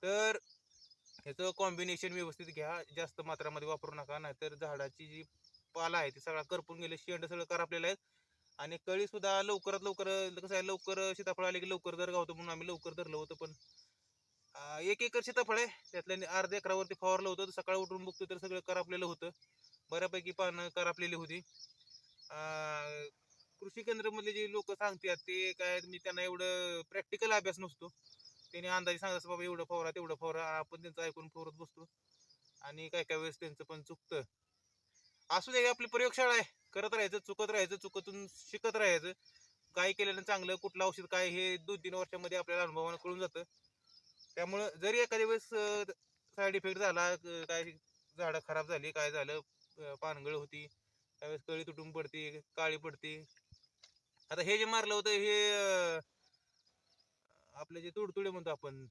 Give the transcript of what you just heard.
तर ह्याचं कॉम्बिनेशन व्यवस्थित घ्या, जास्त मात्रामध्ये वापरू नका, नाहीतर झाडाची जी पाला आहे ती सगळा करपून गेले, शेंड सगळं करपलेलं आहे. आणि कळी सुद्धा लवकरात लवकर कसं आहे, लवकर सीताफळ आले की लवकर दर गावतो म्हणून आम्ही लवकर धरलं होतं. पण 1 एकर सीताफळ आहे, त्यातल्या अर्ध्या एकरावरती फवारलं होतं. सकाळी उठून बघतो तर सगळं करपलेलं होतं, बऱ्यापैकी पानं करपलेली होती. कृषी केंद्रामधले जे लोक सांगतात ते काय, मी त्यांना एवढं प्रॅक्टिकल अभ्यास नसतो. त्याने अंदाजे सांगायचं बाबा एवढं फवारा तेवढं फवारा, आपण त्यांचं ऐकून फवारत बसतो आणि काय काय वेळेस त्यांचं पण चुकतं. असू दे, आपली प्रयोगशाळा आहे, करत राहायचं, चुकत राहायचं, चुकतून शिकत राहायचं. काय केलेलं चांगलं, कुठलं औषध काय, हे 2-3 वर्षामध्ये आपल्याला अनुभवानं कळून जातं. त्यामुळं जरी एखाद्या वेळेस साईड इफेक्ट झाला, काय झाडं खराब झाली, काय झालं, पानगळ होती, त्यावेळेस कळी तुटून पडते, काळी पडते. आता हे जे मारलं होतं हे आपले जे तुडतुडे म्हणतो आपण,